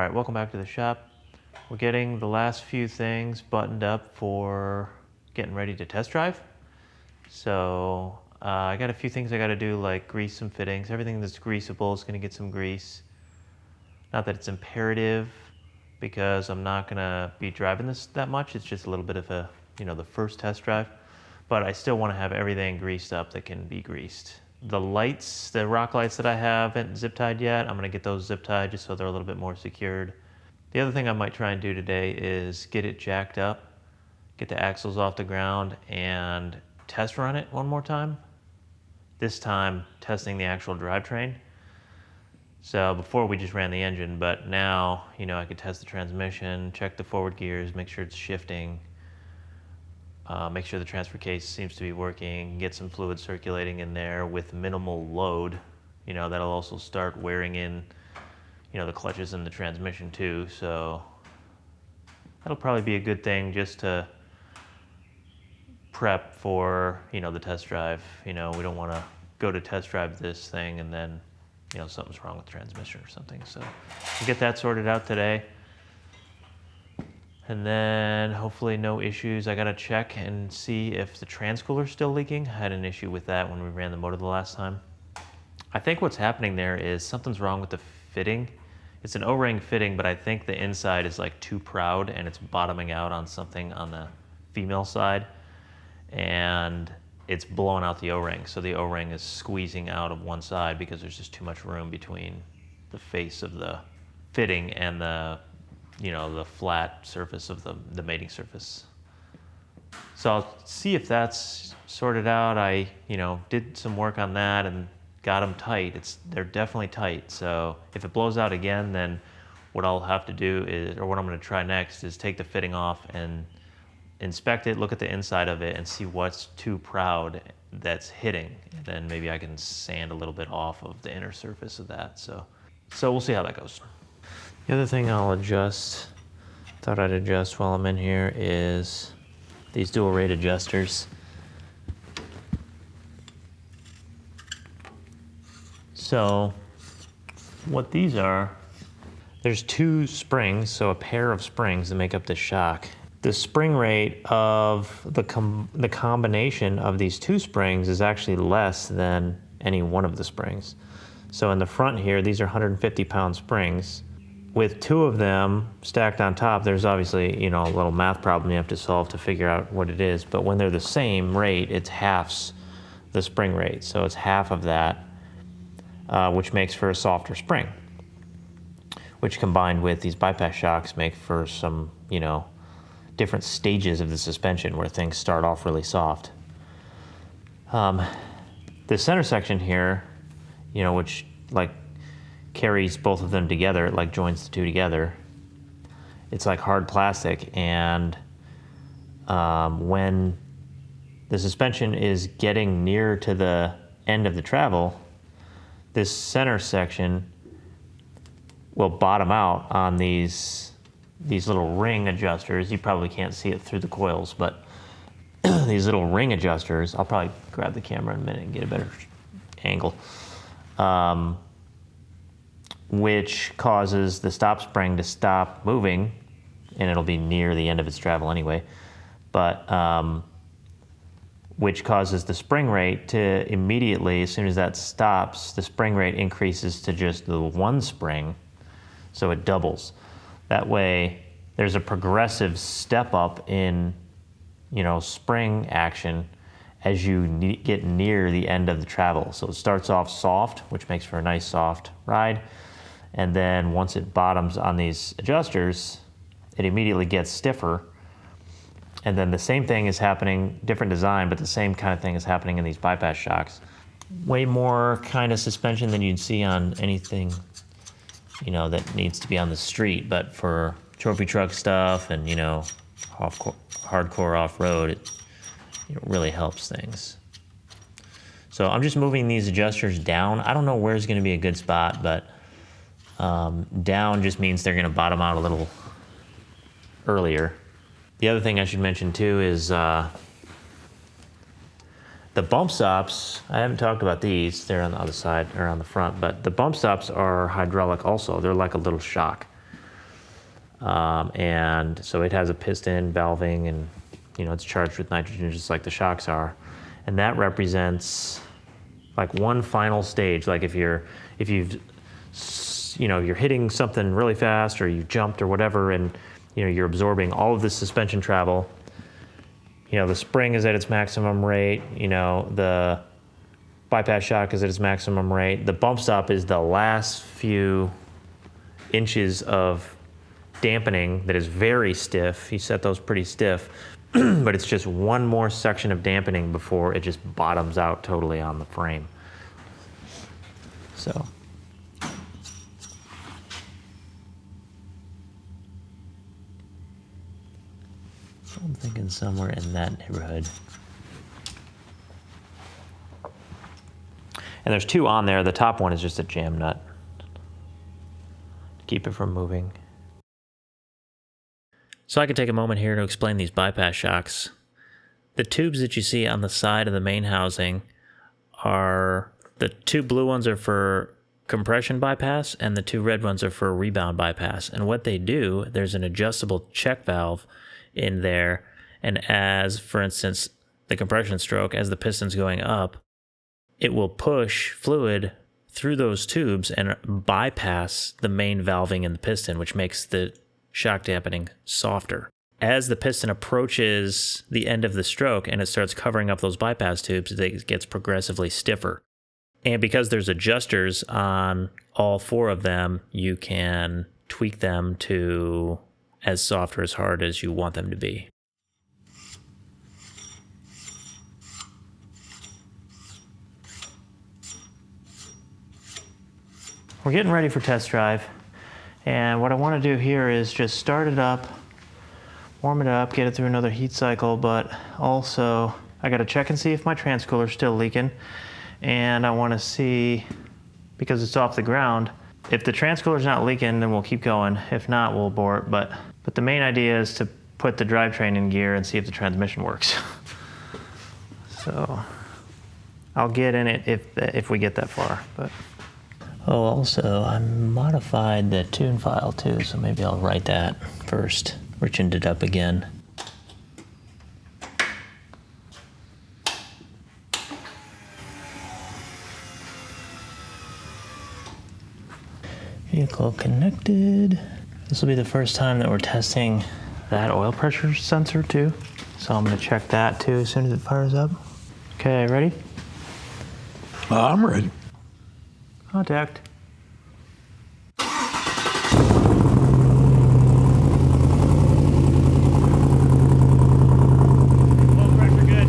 Alright, welcome back to the shop. We're getting the last few things buttoned up for getting ready to test drive. So I got a few things I got to do, like grease some fittings. Everything that's greasable is going to get some grease. Not that it's imperative, because I'm not going to be driving this that much. It's just a little bit of a, the first test drive. But I still want to have everything greased up that can be greased. The lights, the rock lights that I haven't zip tied yet, I'm going to get those zip tied just so they're a little bit more secured. The other thing I might try and do today is get it jacked up, get the axles off the ground, and test run it one more time. This time testing the actual drivetrain. So before we just ran the engine, but now, I could test the transmission, check the forward gears, make sure it's shifting, make sure the transfer case seems to be working, get some fluid circulating in there with minimal load. That'll also start wearing in, the clutches and the transmission too. So that'll probably be a good thing just to prep for, the test drive. We don't want to go to test drive this thing and then, something's wrong with the transmission or something. So we'll get that sorted out today. And then hopefully no issues. I gotta check and see if the transcooler's still leaking. I had an issue with that when we ran the motor the last time. I think what's happening there is something's wrong with the fitting. It's an O-ring fitting, but I think the inside is like too proud and it's bottoming out on something on the female side. And it's blowing out the O-ring. So the O-ring is squeezing out of one side because there's just too much room between the face of the fitting and the flat surface of the mating surface. So I'll see if that's sorted out. I, did some work on that and got them tight. They're definitely tight. So if it blows out again, then what I'll have to do is, or what I'm going to try next, is take the fitting off and inspect it, look at the inside of it, and see what's too proud that's hitting. And then maybe I can sand a little bit off of the inner surface of that. So we'll see how that goes. The other thing I'll thought I'd adjust while I'm in here, is these dual rate adjusters. So what these are, there's two springs, so a pair of springs that make up the shock. The spring rate of the combination of these two springs is actually less than any one of the springs. So in the front here, these are 150-pound springs. With two of them stacked on top, there's obviously, a little math problem you have to solve to figure out what it is. But when they're the same rate, it's halves the spring rate. So it's half of that, which makes for a softer spring, which combined with these bypass shocks make for some, different stages of the suspension where things start off really soft. The center section here, which carries both of them together, it joins the two together. It's like hard plastic, and when the suspension is getting near to the end of the travel, this center section will bottom out on these little ring adjusters. You probably can't see it through the coils, but these little ring adjusters, I'll probably grab the camera in a minute and get a better angle. Which causes the stop spring to stop moving, and it'll be near the end of its travel anyway, but which causes the spring rate to immediately, as soon as that stops, the spring rate increases to just the one spring, so it doubles. That way, there's a progressive step up in, spring action as you get near the end of the travel. So it starts off soft, which makes for a nice soft ride. And then once it bottoms on these adjusters, it immediately gets stiffer. And then the same thing is happening, different design, but the same kind of thing is happening in these bypass shocks. Way more kind of suspension than you'd see on anything, that needs to be on the street. But for trophy truck stuff and, hardcore off-road, it really helps things. So I'm just moving these adjusters down. I don't know where's going to be a good spot, but down just means they're going to bottom out a little earlier. The other thing I should mention too is the bump stops. I haven't talked about these. They're on the other side or on the front, but the bump stops are hydraulic also. They're like a little shock. And so it has a piston, valving, and it's charged with nitrogen just like the shocks are. And that represents like one final stage. Like if you're hitting something really fast, or you jumped or whatever, and you're absorbing all of this suspension travel. The spring is at its maximum rate. The bypass shock is at its maximum rate. The bump stop is the last few inches of dampening that is very stiff. You set those pretty stiff, but it's just one more section of dampening before it just bottoms out totally on the frame. So I'm thinking somewhere in that neighborhood. And there's two on there. The top one is just a jam nut to keep it from moving. So I could take a moment here to explain these bypass shocks. The tubes that you see on the side of the main housing are, the two blue ones are for compression bypass, and the two red ones are for rebound bypass. And what they do, there's an adjustable check valve in there, and as, for instance, the compression stroke, as the piston's going up, it will push fluid through those tubes and bypass the main valving in the piston, which makes the shock dampening softer. As the piston approaches the end of the stroke and it starts covering up those bypass tubes, it gets progressively stiffer. And because there's adjusters on all four of them, you can tweak them to as soft or as hard as you want them to be. We're getting ready for test drive. And what I want to do here is just start it up, warm it up, get it through another heat cycle, but also I got to check and see if my transcooler's still leaking. And I want to see, because it's off the ground, if the transcooler's not leaking, then we'll keep going. If not, we'll abort. But the main idea is to put the drivetrain in gear and see if the transmission works. So I'll get in it if we get that far. But oh, also, I modified the tune file too, so maybe I'll write that first. Richened it up again. Vehicle connected. This will be the first time that we're testing that oil pressure sensor too. So I'm gonna check that too as soon as it fires up. Okay, ready? I'm ready. Contact. Oil pressure good.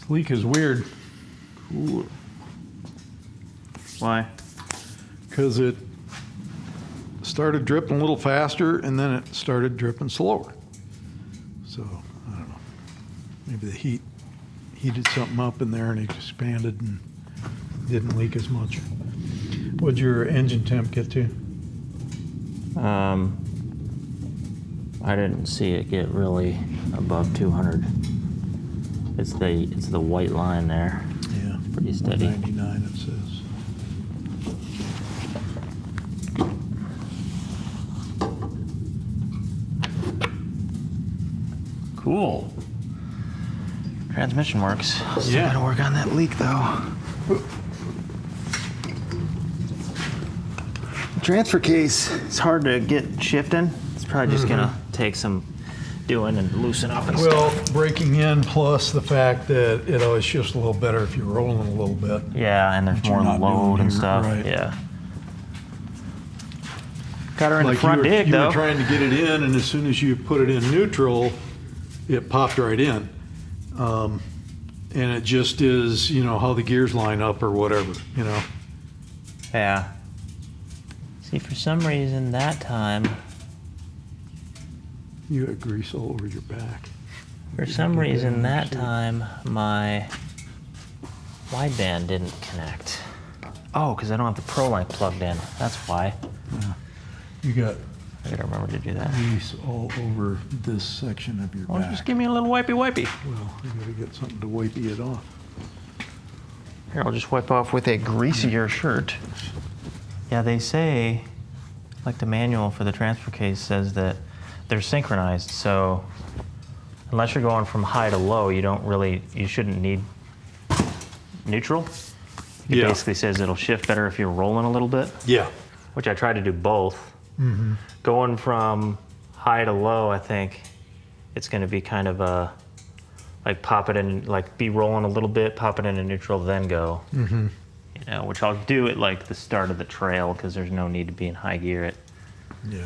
Leak is weird Why? because it started dripping a little faster and then it started dripping slower. So, I don't know. Maybe the heat heated something up in there and it expanded and didn't leak as much. What'd your engine temp get to? I didn't see it get really above 200. It's the white line there. Yeah. Pretty steady. 99 it says. Cool. Transmission works. Still Yeah. gotta work on that leak though. Transfer case, it's hard to get shifting. It's probably just gonna take some doing and loosen up and Well, stuff. breaking in plus the fact that it always shifts a little better if you're rolling a little bit. Yeah, and there's But you're more not load doing and here, stuff. right. Yeah. Got her in Like the front dig you though. were trying to get it in, and as soon as you put it in neutral, it popped right in. And it just is, how the gears line up or whatever, Yeah. See, for some reason that time, You got grease all over your back. for some reason that See? time, my wideband didn't connect. Oh, because I don't have the Pro Light plugged in. That's why. You got I gotta remember to do that. grease all over this section of your Well, back. just give me a little wipey. Well, you gotta get something to wipey it off. Here, I'll just wipe off with a greasier shirt. Yeah, they say, like the manual for the transfer case says that they're synchronized, so unless you're going from high to low, you shouldn't need neutral. It Yeah. basically says it'll shift better if you're rolling a little bit, Yeah. which I try to do both. Going from high to low, I think it's gonna be kind of a, like pop it in, like be rolling a little bit, pop it into neutral, then go. Which I'll do at like the start of the trail because there's no need to be in high gear Yeah.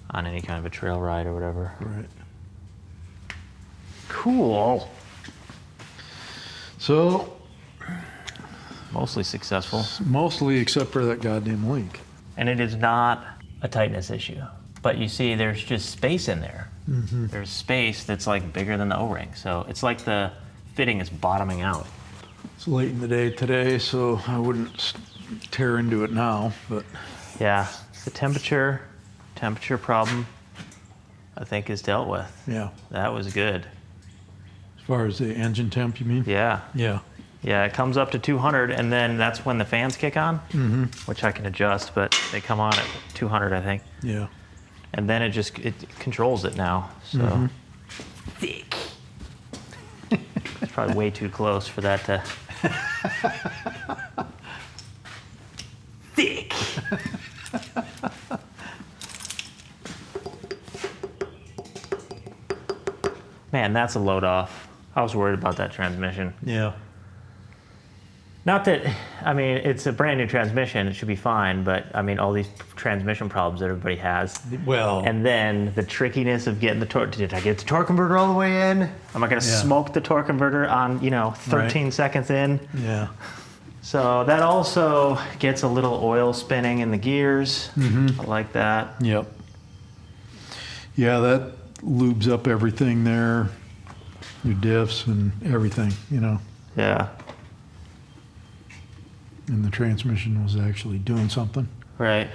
on any kind of a trail ride or whatever. Right. Cool. So, Mostly successful. mostly except for that goddamn leak. And it is not a tightness issue. But you see, there's just space in there. There's space that's like bigger than the O-ring. So it's like the fitting is bottoming out. It's late in the day today, so I wouldn't tear into it now, but Yeah, the temperature problem, I think, is dealt with. yeah. That was good. As far as the engine temp, you mean? Yeah. Yeah. Yeah, it comes up to 200, and then that's when the fans kick on, which I can adjust, but they come on at 200, I think. Yeah. And then it controls it now, so. Thick. It's probably way too close for that to. Thick. Man, that's a load off. I was worried about that transmission. Yeah. Not that, I mean, it's a brand new transmission, it should be fine, but I mean, all these transmission problems that everybody has. Well, And then the trickiness of getting the torque. Did I get the torque converter all the way in? Am I going to Yeah. smoke the torque converter on, 13 seconds in? yeah. So that also gets a little oil spinning in the gears. I like that. Yep. Yeah, that lubes up everything there, your diffs and everything, Yeah, And the transmission was actually doing something, right.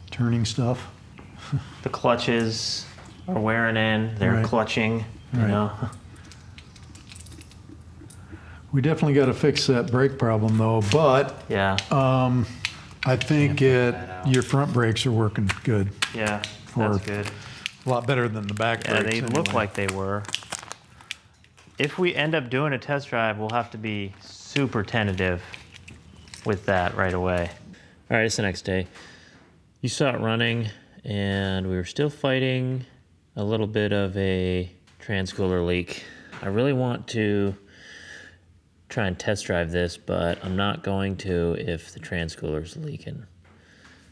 turning stuff. The clutches are wearing in. They're Right. clutching, Right. We definitely got to fix that brake problem though, but Yeah, I think your front brakes are working good. yeah, Or- that's good. A lot better than the back Yeah, brakes. they look anyway. like they were. If we end up doing a test drive, we'll have to be super tentative with that right away. All right, it's the next day. You saw it running, and we were still fighting a little bit of a transcooler leak. I really want to try and test drive this, but I'm not going to if the transcooler's leaking.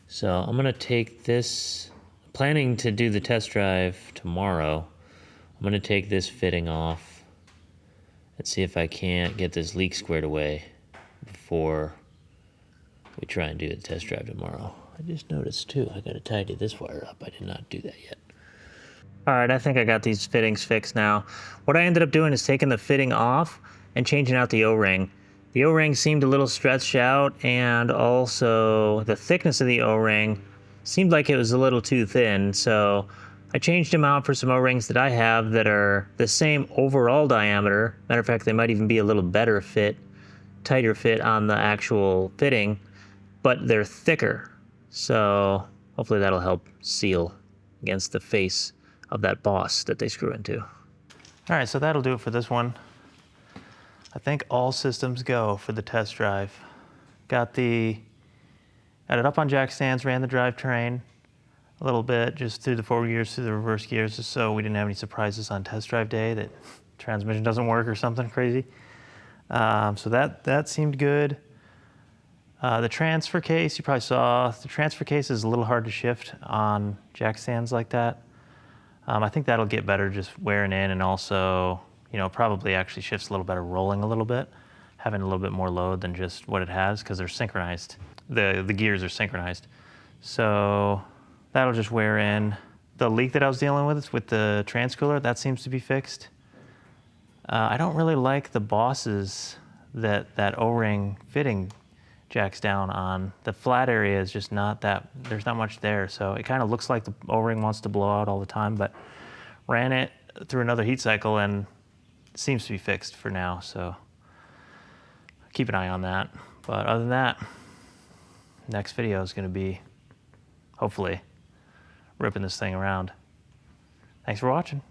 So I'm gonna take this, planning to do the test drive tomorrow. I'm gonna take this fitting off and see if I can't get this leak squared away before we try and do a test drive tomorrow. I just noticed too, I gotta tidy this wire up. I did not do that yet. All right, I think I got these fittings fixed now. What I ended up doing is taking the fitting off and changing out the O-ring. The O-ring seemed a little stretched out, and also the thickness of the O-ring seemed like it was a little too thin, so I changed them out for some O-rings that I have that are the same overall diameter. Matter of fact, they might even be a little better fit, tighter fit on the actual fitting, but they're thicker. So hopefully that'll help seal against the face of that boss that they screw into. All right, so that'll do it for this one. I think all systems go for the test drive. Got it up on jack stands, ran the drivetrain a little bit, just through the forward gears, through the reverse gears, just so we didn't have any surprises on test drive day that transmission doesn't work or something crazy. So that seemed good. The transfer case, you probably saw, the transfer case is a little hard to shift on jack stands like that. I think that'll get better just wearing in, and also, probably actually shifts a little better rolling a little bit, having a little bit more load than just what it has, because they're synchronized. The gears are synchronized. So that'll just wear in. The leak that I was dealing with the transcooler, that seems to be fixed. I don't really like the bosses that O-ring fitting jacks down on. The flat area is just not that, there's not much there, so it kind of looks like the O-ring wants to blow out all the time, but ran it through another heat cycle and it seems to be fixed for now, so keep an eye on that. But other than that, next video is going to be, hopefully, ripping this thing around. Thanks for watching.